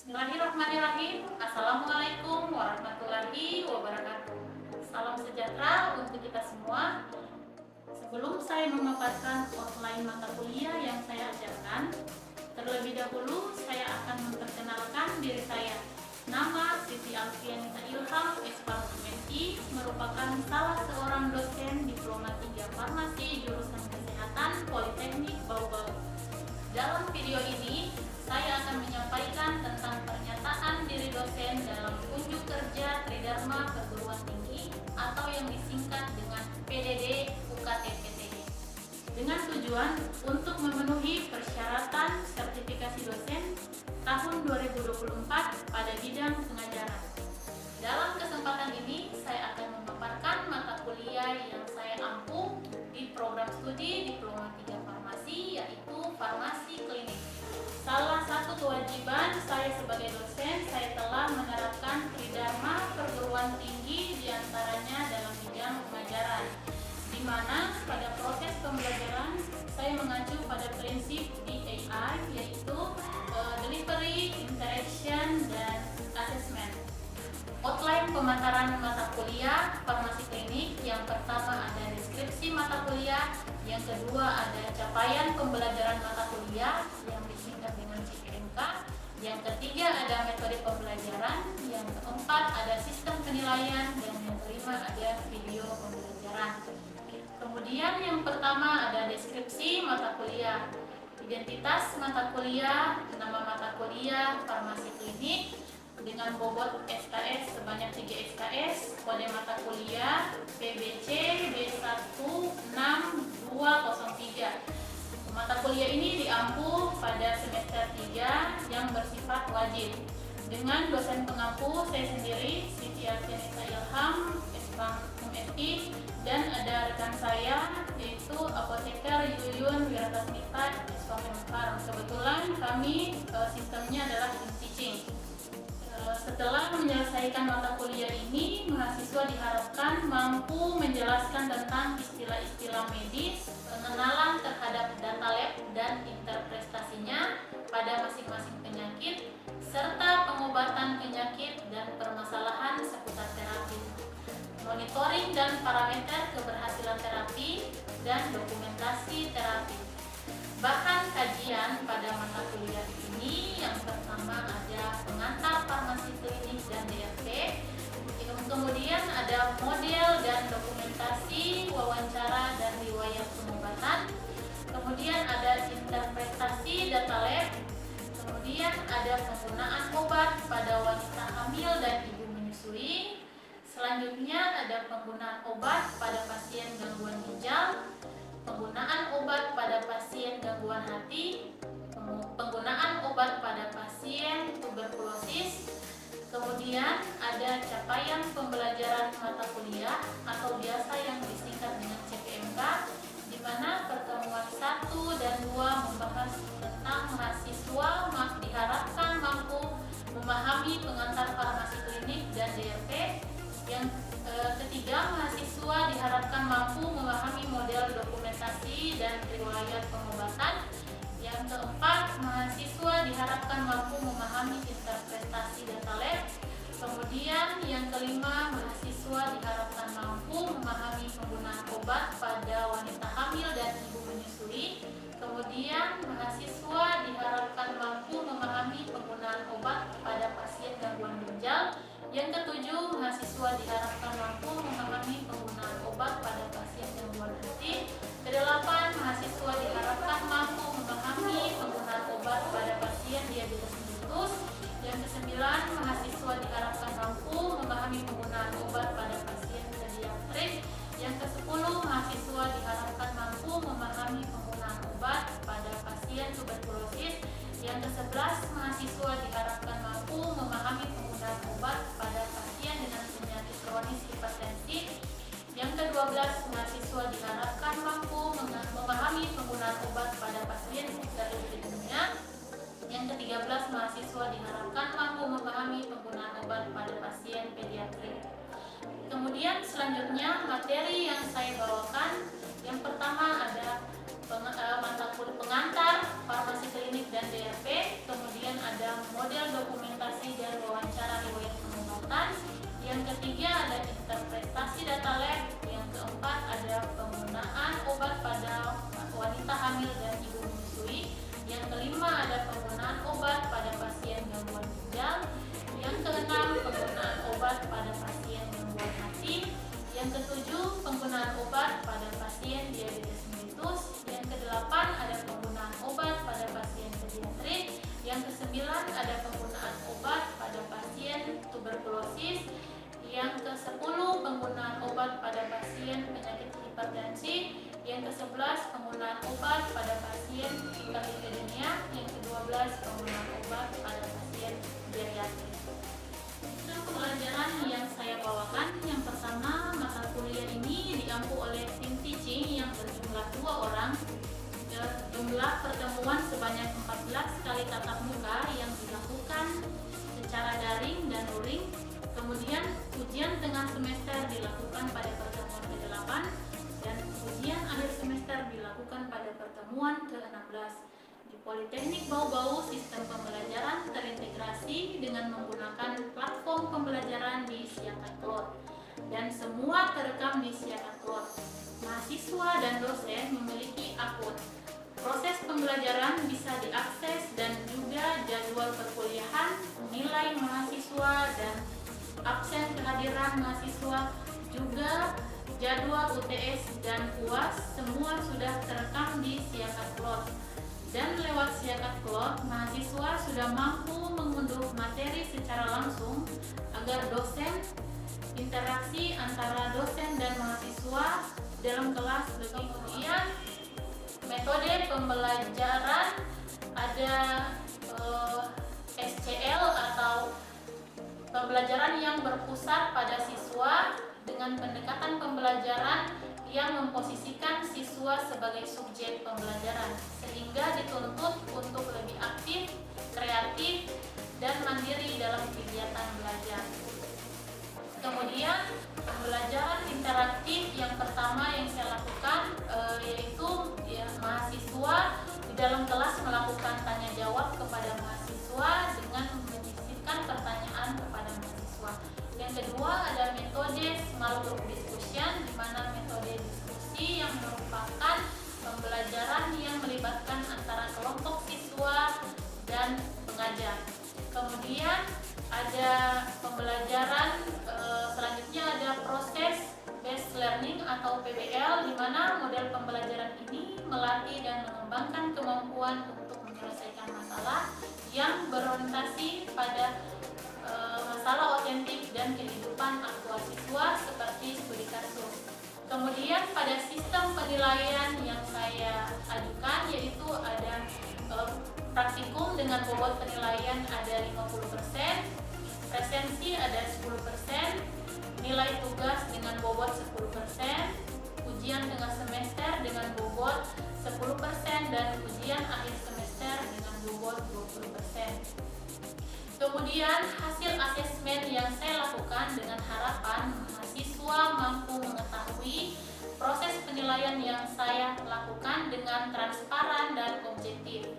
Bismillahirrahmanirrahim. Assalamualaikum warahmatullahi wabarakatuh. Salam sejahtera untuk kita semua. Sebelum saya memaparkan outline mata kuliah yang saya ajarkan, terlebih dahulu saya akan memperkenalkan diri saya. Nama Siti Alfianita Ilham, S.Farm MSI, merupakan salah seorang dosen Diploma 3 Farmasi jurusan Kesehatan Politeknik Bau-Bau. Dalam video ini, saya akan menyampaikan tentang pernyataan diri dosen dalam unjuk kerja Tridharma Perguruan Tinggi atau yang disingkat dengan PDD UKT-PTD, dengan tujuan untuk memenuhi persyaratan sertifikasi dosen tahun 2024 pada bidang pengajaran. Dalam kesempatan ini, saya akan memaparkan mata kuliah yang saya ampuh di program studi Diploma 3 Farmasi, yaitu Farmasi Klinik. Salah satu kewajiban saya sebagai dosen, saya telah menerapkan Tridharma Perguruan Tinggi diantaranya dalam bidang pengajaran, di mana pada proses pembelajaran saya mengacu pada prinsip DAI, yaitu Delivery, Interaction, dan Assessment. Outline pemaparan mata kuliah Farmasi Klinik: yang pertama ada deskripsi mata kuliah, yang kedua ada capaian pembelajaran mata kuliah yang disingkat dengan CPMK, yang ketiga ada metode pembelajaran, yang keempat ada sistem penilaian, dan yang kelima ada video pembelajaran. Kemudian yang pertama ada deskripsi mata kuliah. Identitas mata kuliah: nama mata kuliah Farmasi Klinik dengan bobot SKS sebanyak 3 SKS, kode mata kuliah PBC B16203. Mata kuliah ini diampu pada semester 3 yang bersifat wajib. Dengan dosen pengampu saya sendiri, Siti Alfianita Ilham, S.Farm MSI, dan ada rekan saya yaitu apoteker Yuyun Wiratasmita, S.Farm Farm. Kebetulan kami sistemnya adalah teaching. Setelah menyelesaikan mata kuliah ini, mahasiswa diharapkan mampu menjelaskan tentang istilah-istilah medis, pengenalan terhadap data lab dan interpretasinya pada masing-masing penyakit, serta pengobatan penyakit dan permasalahan seputar terapi, monitoring dan parameter keberhasilan terapi, dan dokumentasi terapi. Bahan kajian pada mata kuliah ini yang pertama ada pengantar farmasi klinik dan DRP, kemudian ada model dan dokumentasi wawancara dan riwayat pengobatan, kemudian ada interpretasi data lab, kemudian ada penggunaan obat pada wanita hamil dan ibu menyusui, selanjutnya ada penggunaan obat pada pasien gangguan ginjal, penggunaan obat pada pasien gangguan hati, penggunaan obat pada pasien tuberkulosis, kemudian ada capaian pembelajaran mata kuliah atau biasa yang disingkat dengan CPMK, di mana pertemuan 1 dan 2 membahas tentang mahasiswa diharapkan mampu memahami pengantar farmasi klinik dan DRP. Yang ketiga, mahasiswa diharapkan mampu memahami model dokumentasi dan riwayat pengobatan. Yang keempat, mahasiswa diharapkan mampu memahami interpretasi data lab. Kemudian yang kelima, mahasiswa diharapkan mampu memahami penggunaan obat pada wanita hamil dan ibu menyusui. Kemudian mahasiswa diharapkan mampu memahami penggunaan obat pada pasien gangguan ginjal. Yang ketujuh, mahasiswa diharapkan mampu memahami penggunaan obat pada pasien gangguan hati. Kedelapan, mahasiswa diharapkan mampu memahami penggunaan obat pada pasien diabetes mellitus. Yang kesembilan, mahasiswa diharapkan mampu memahami penggunaan obat pada pasien pediatrik. Yang kesepuluh, mahasiswa diharapkan mampu memahami penggunaan obat pada pasien tuberkulosis. Yang ke-11, mahasiswa diharapkan mampu memahami penggunaan obat pada pasien dengan penyakit kronis hipertensi. Yang ke-12, mahasiswa diharapkan mampu memahami penggunaan obat pada pasien hiperlipidemia. Yang ke-13, mahasiswa diharapkan mampu memahami penggunaan obat pada pasien pediatrik. Kemudian selanjutnya materi yang saya bawakan, yang pertama ada mata kuliah pengantar farmasi klinik dan DRP, kemudian ada model dokumen dan wawancara riwayat pengobatan. Yang ketiga ada interpretasi data lab. Yang keempat ada penggunaan obat pada wanita hamil dan ibu menyusui. Yang kelima ada penggunaan obat pada pasien gangguan ginjal. Yang keenam penggunaan obat pada pasien gangguan hati. Yang ketujuh penggunaan obat pada pasien diabetes mellitus. Yang kedelapan ada penggunaan obat pada pasien pediatrik. Yang kesembilan ada penggunaan obat pada pasien tuberkulosis. Yang ke-10 penggunaan obat pada pasien penyakit hipertensi. Yang ke-11 penggunaan obat pada pasien hiperlipidemia. Yang ke-12 penggunaan obat pada pasien geriatrik. Itu pelajaran yang saya bawakan. Yang pertama, mata kuliah ini diampu oleh tim teaching yang berjumlah 2 orang. Jumlah pertemuan sebanyak 14 kali tatap muka yang dilakukan secara daring dan luring. Kemudian ujian tengah semester dilakukan pada pertemuan ke-8 dan ujian akhir semester dilakukan pada pertemuan ke-16. Di Politeknik Bau-Bau, sistem pembelajaran terintegrasi dengan menggunakan platform pembelajaran di Siakat Cloud dan semua terekam di Siakat Cloud. Mahasiswa dan dosen memiliki akun. Proses pembelajaran bisa diakses dan juga jadwal perkuliahan, nilai mahasiswa dan absen kehadiran mahasiswa, juga jadwal UTS dan UAS semua sudah terekam di Siakat Cloud. Dan lewat Siakat Cloud, mahasiswa sudah mampu mengunduh materi secara langsung agar interaksi antara dosen dan mahasiswa dalam kelas lebih kemudian. Metode pembelajaran ada SCL atau pembelajaran yang berpusat pada siswa dengan pendekatan pembelajaran yang memposisikan siswa sebagai subjek pembelajaran sehingga dituntut untuk lebih aktif, kreatif, dan mandiri dalam kegiatan belajar. Kemudian pembelajaran interaktif yang pertama yang saya lakukan yaitu mahasiswa di dalam kelas melakukan tanya jawab kepada mahasiswa dengan menyisipkan pertanyaan kepada mahasiswa. Yang kedua ada metode small group discussion, di mana metode diskusi yang merupakan pembelajaran yang melibatkan antara kelompok siswa dan pengajar. Kemudian ada pembelajaran selanjutnya ada proses based learning atau PBL, di mana model pembelajaran ini melatih dan mengembangkan kemampuan untuk menyelesaikan masalah yang berorientasi pada masalah otentik dan kehidupan aktual siswa seperti studi kasus. Kemudian pada sistem penilaian yang saya ajukan yaitu ada praktikum dengan bobot penilaian ada 50%, presensi ada 10%, nilai tugas dengan bobot 10%, ujian tengah semester dengan bobot 10% dan ujian akhir semester dengan bobot 20%. Kemudian hasil asesmen yang saya lakukan dengan harapan mahasiswa mampu mengetahui proses penilaian yang saya lakukan dengan transparan dan objektif.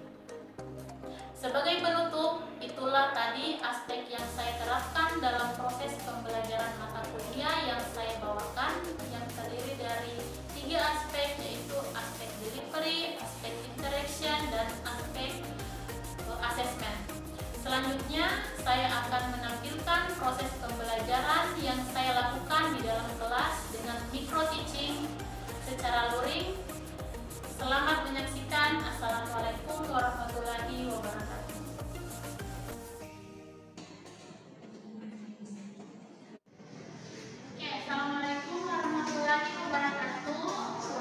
Sebagai penutup, itulah tadi aspek yang saya terapkan dalam proses pembelajaran mata kuliah yang saya bawakan, yang terdiri dari 3 aspek, yaitu aspek delivery, aspek interaction, dan aspek assessment. Selanjutnya, saya akan menampilkan proses pembelajaran yang saya lakukan di dalam kelas dengan micro teaching secara luring. Selamat menyaksikan. Assalamualaikum warahmatullahi wabarakatuh. Oke, assalamualaikum warahmatullahi wabarakatuh.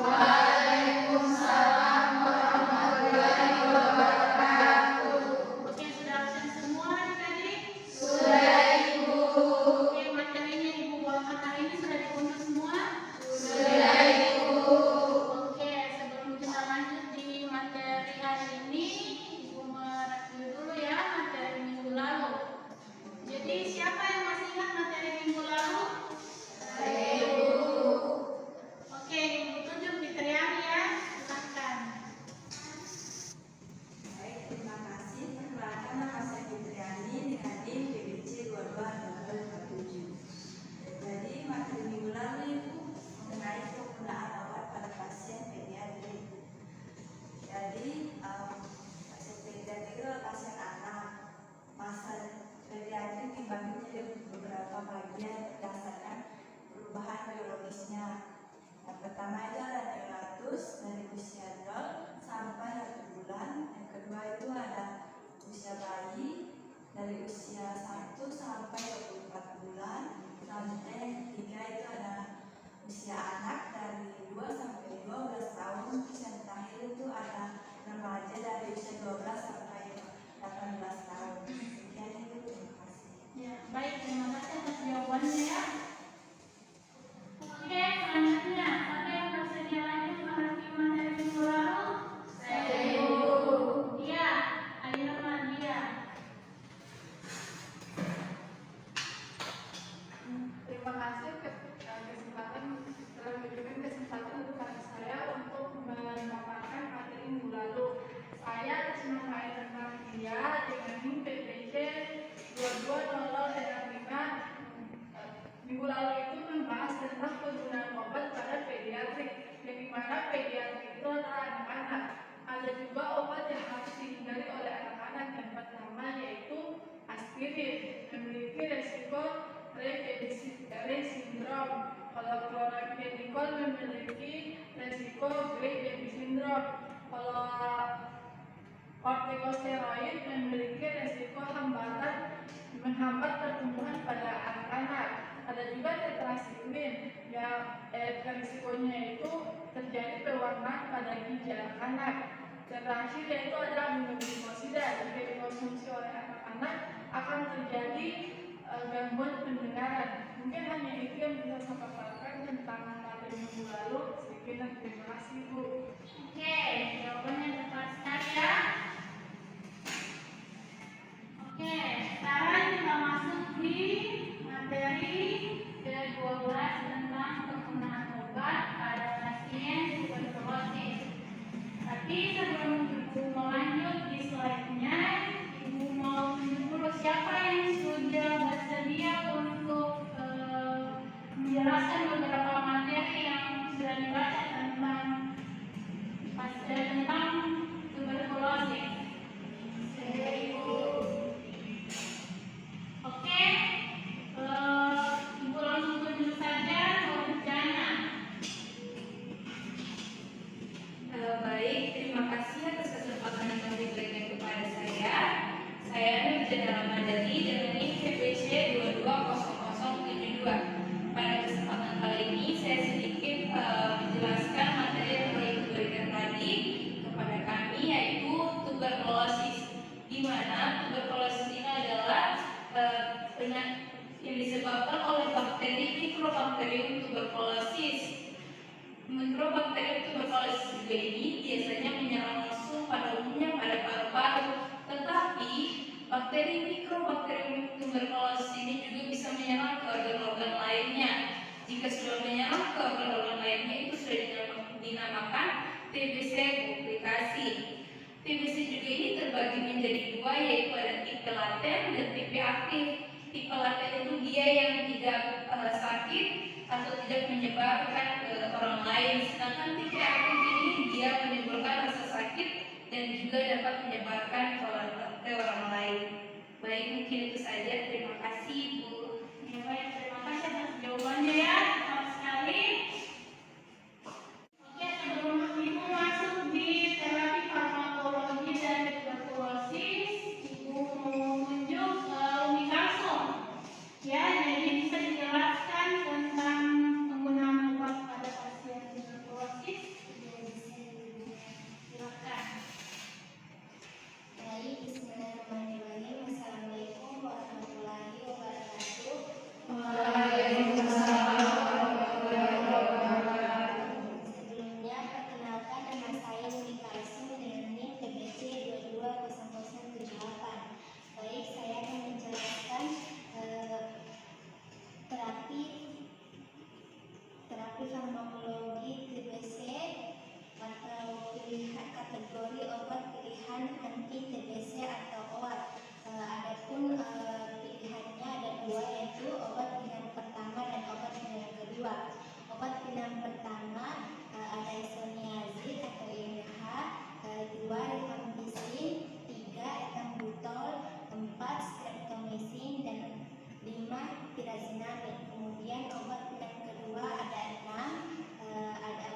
Waalaikumsalam warahmatullahi wabarakatuh. Oke, sudah absen semua tadi? Sudah, Ibu. Oke, materinya Ibu bawakan hari ini sudah diunduh semua? Sudah, Ibu. Oke, sebelum kita lanjut di materi hari ini, Ibu pertama itu ada Neonatus dari usia 0 sampai 1 bulan. Yang kedua itu ada usia bayi dari usia 1 sampai 24 bulan. Selanjutnya yang ketiga itu ada usia anak dari 2 sampai 12 tahun. Terus yang terakhir itu ada remaja dari usia 12 sampai 18 tahun. Sekian itu, terima kasih. Ya, baik, terima kasih atas jawabannya ya. Oke, selanjutnya, ada yang bersedia lagi menghadapi materi minggu lalu? Saya Ibu. Iya, ayo Nadia. Terima kasih kesempatan telah memberikan kesempatan kepada saya untuk memaparkan materi minggu lalu. Saya senang main tentang dia dengan NIM PPC 220065. Minggu lalu itu membahas tentang penggunaan obat pada pediatrik, yang dimana pediatrik itu adalah anak-anak. Ada juga obat yang harus dihindari oleh anak-anak. Yang pertama yaitu aspirin, memiliki resiko Levy syndrome. Kalau chloraphenicol memiliki resiko Levy syndrome. Kalau kortikosteroid memiliki resiko menghambat pertumbuhan pada anak-anak. Ada juga tetrasikline yang risikonya itu terjadi pewarnaan pada ginjal anak. Terakhir yaitu adalah minoglucosida. Jika dikonsumsi oleh anak-anak akan terjadi gangguan pendengaran. Mungkin hanya itu yang bisa saya paparkan tentang materi minggu lalu. Sedikit dan terima kasih Bu. Oke, jawabannya tepat sekali ya. Oke, sekarang kita masuk di materi ke-12 tentang penggunaan obat pada pasien tuberkulosis. Tapi sebelum Ibu melanjut di slide-nya, Ibu mau tunjuk dulu siapa yang sudah bersedia untuk menjelaskan beberapa materi yang sudah dibaca tentang tuberkulosis. Saya Ibu. Oke, Ibu langsung tunjuk saja bencana. Baik, terima kasih atas kesempatan yang diberikan kepada saya. Saya Nurjana Ramadhani dengan NIM PPC 220072. Pada kesempatan kali ini saya sedikit menjelaskan materi yang telah Ibu berikan tadi kepada kami, yaitu tuberkulosis. Di mana tuberkulosis ini adalah penyakit yang disebabkan oleh bakteri Mycobacterium tuberculosis. Mycobacterium tuberculosis juga ini biasanya menyerang langsung pada umumnya pada paru-paru, tetapi bakteri Mycobacterium tuberculosis ini juga bisa menyerang ke organ-organ lainnya. Jika sudah menyerang ke organ-organ lainnya, itu sudah dinamakan TBC komplikasi. TBC juga ini terbagi menjadi dua, yaitu ada tipe laten dan tipe aktif. Tipe laten itu dia yang tidak sakit atau tidak menyebarkan ke orang lain, sedangkan tipe aktif ini dia menimbulkan rasa sakit dan juga dapat menyebarkan ke orang lain. Baik, mungkin itu saja. Terima kasih Bu. Ya, baik, terima kasih atas jawabannya ya, tepat sekali. Oke, sebelum Ibu masuk di terapi farmakologi dan tuberkulosis, Ibu mau tunjuk Umi Kalsum. Ya, jadi bisa dijelaskan tentang penggunaan obat pada pasien tuberkulosis. Silakan. Baik, bismillahirrahmanirrahim. Assalamualaikum warahmatullahi wabarakatuh. Sebelumnya, perkenalkan nama saya Umi Kalsum dengan NIM PPC 220078. Baik, saya akan menjelaskan terapi farmakologi TBC atau pilihan kategori obat pilihan anti TBC atau OAT. Adapun pilihannya ada dua, yaitu obat pilihan pertama dan obat pilihan kedua. Obat pilihan pertama ada isoniazid atau INH, 2 rifampicin, 3 ethambutol, 4 streptomycin, dan 5 pyrazinamide. Kemudian obat pilihan kedua ada 6, ada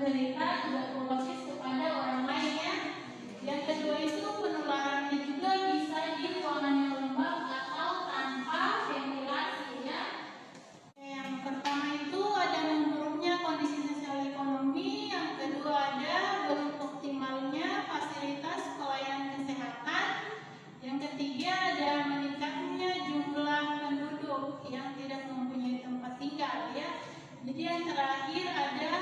penderita tuberkulosis kepada orang lain ya. Yang kedua itu penularannya juga bisa di ruangan yang lembab atau tanpa ventilasi ya. Yang pertama itu ada memburuknya kondisi sosial ekonomi, yang kedua ada belum optimalnya fasilitas pelayanan kesehatan, yang ketiga ada meningkatnya jumlah penduduk yang tidak mempunyai tempat tinggal ya. Jadi yang terakhir ada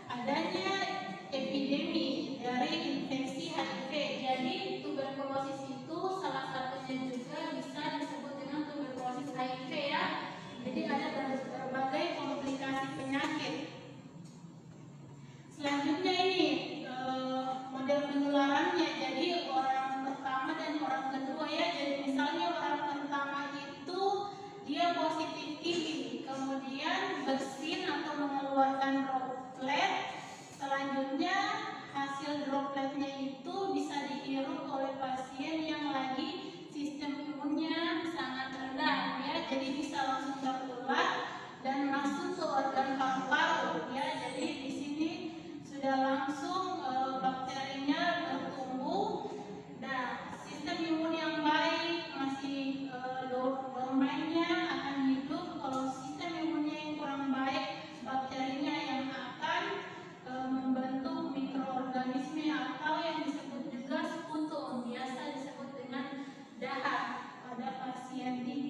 adanya epidemi dari infeksi HIV. Jadi tuberkulosis itu salah satunya juga bisa disebut dengan tuberkulosis HIV ya. Jadi ada berbagai komplikasi penyakit. Selanjutnya ini model penularannya. Jadi orang pertama dan orang kedua ya. Jadi misalnya orang pertama itu dia positif TB, kemudian bersin atau mengeluarkan droplet. Selanjutnya hasil dropletnya itu bisa dihirup oleh pasien yang lagi sistem imunnya sangat rendah ya. Jadi bisa langsung tertular dan masuk ke organ paru-paru ya. Jadi di sini sudah langsung bakterinya bertumbuh. Nah, sistem imun yang baik masih domainnya akan hidup. Kalau sistem imunnya yang kurang baik, bakterinya yang akan membentuk mikroorganisme atau yang disebut juga sekutum, biasa disebut dengan dahak pada pasien TB.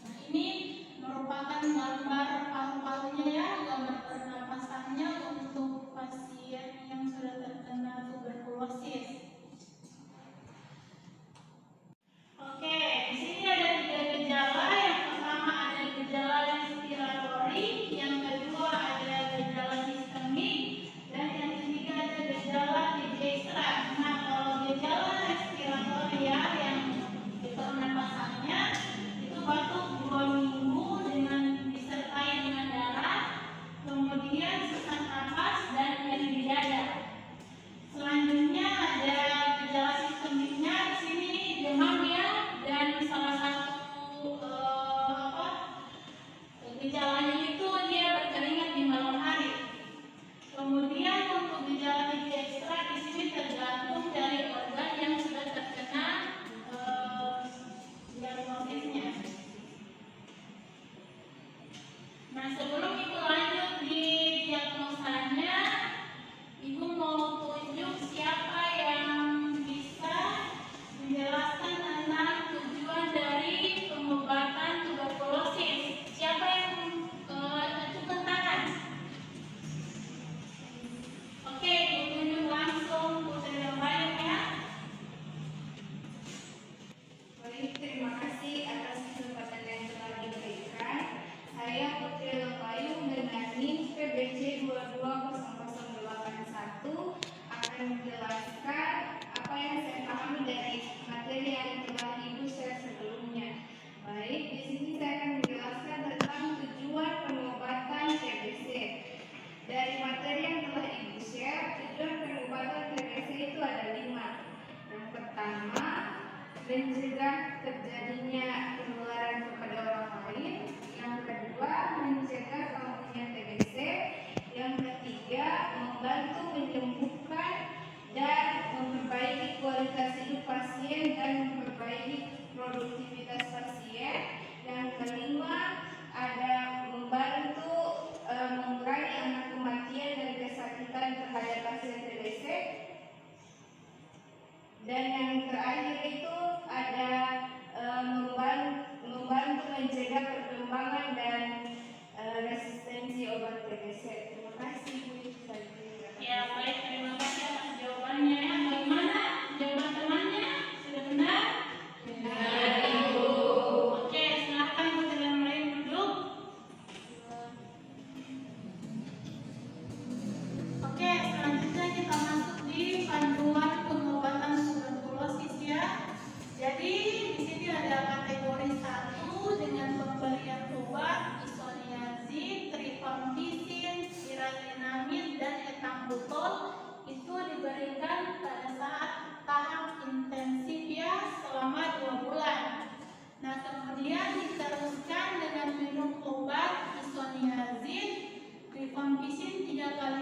Nah, ini merupakan gambar paru-parunya ya, gambar pernapasannya untuk pasien yang sudah terkena tuberkulosis. Oke, di sini ada 3 gejala. Yang pertama ada gejala respiratori, yang kedua ada gejala sistemik, dan yang ketiga ada gejala TB ekstra. Nah, kalau gejala respiratori ya, yang pernapasannya itu batuk 2 minggu dengan disertai dengan darah, kemudian sesak napas dan nyeri di dada. Selanjutnya ada gejala sistemiknya. Di sini demam ya, dan salah satu gejalanya itu dia berkeringat di malam hari. Kemudian untuk gejala TB ekstra di sini tergantung dari organ yang sudah terkena diagnosisnya. Nah, sebelum ibu lanjut di diagnosanya, ibu mau tunjuk siapa yang bisa menjelaskan tentang tujuan dari pengobatan tuberkulosis. Siapa yang acungkan tangan? Oke, ditunjuk langsung putri yang lain ya. Baik, terima kasih atas kesempatan yang telah diberikan. Saya Putri Lengkayu dengan NIM PBC 220081 akan menjelaskan apa yang saya pahami dari materi yang telah Ibu share sebelumnya. Baik, di sini saya akan menjelaskan tentang tujuan pengobatan TBC. Dari materi yang telah Ibu share, tujuan pengobatan TBC itu ada 5. Yang pertama, mencegah terjadinya penularan kepada orang lain. Yang kedua, mencegah kambuhnya TBC. Yang ketiga, membantu menyembuhkan dan memperbaiki kualitas hidup pasien dan memperbaiki produktivitas pasien. Yang kelima, ada membantu mengurangi angka kematian dan kesakitan terhadap pasien TBC. Dan yang terakhir itu ada membantu mencegah perkembangan dan resistensi obat TBC. Terima kasih Bu. Ya, baik, terima kasih atas jawabannya. Bagaimana jawaban temannya? Sudah benar? Benar, Ibu. Oke, silakan putri yang lain duduk. Oke, selanjutnya kita masuk di panduan pengobatan tuberkulosis ya. Jadi di sini ada kategori 1 dengan pemberian obat isoniazid, rifampicin, irazinamid dan etambutol. Itu diberikan pada saat tahap intensif ya selama 2 bulan. Nah, kemudian diteruskan dengan minum obat isoniazid, rifampicin 3 kali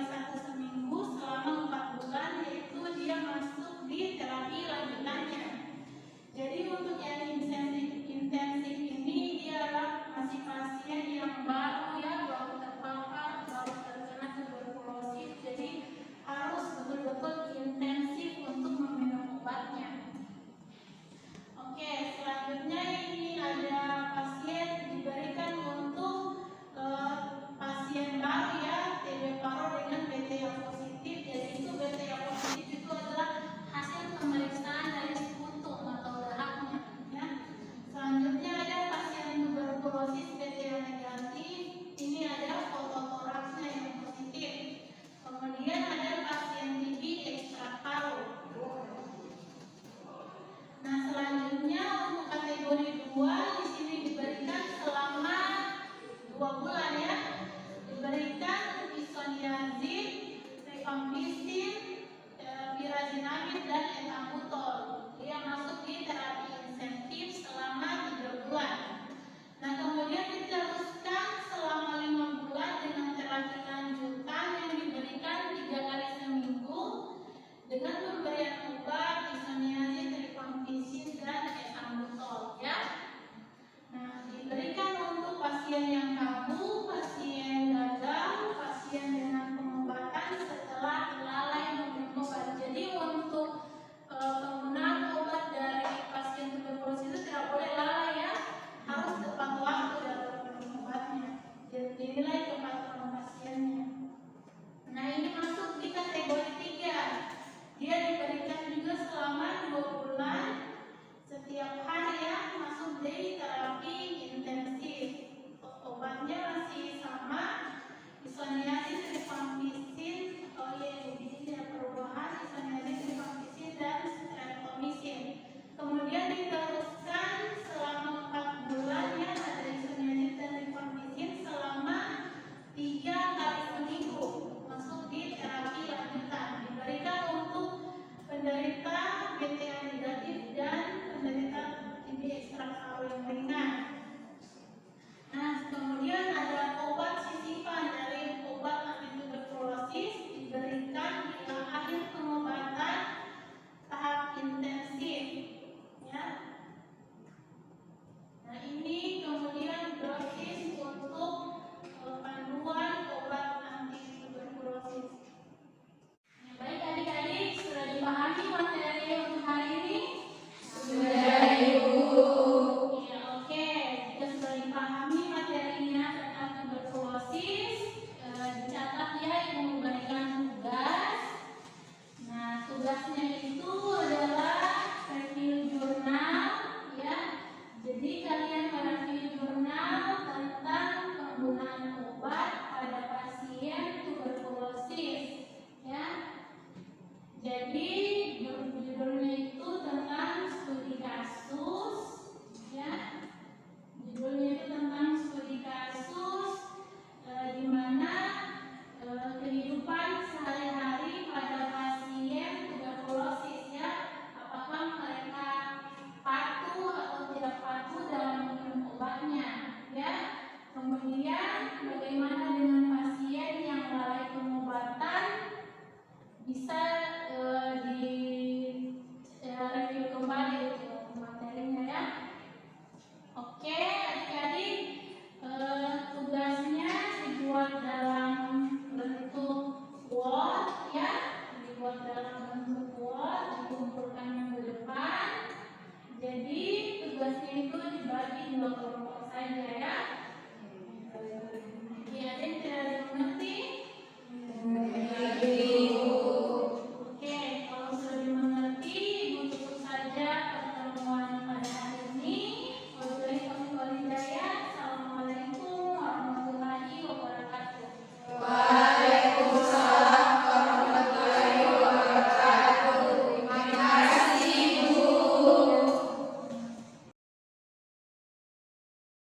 bisa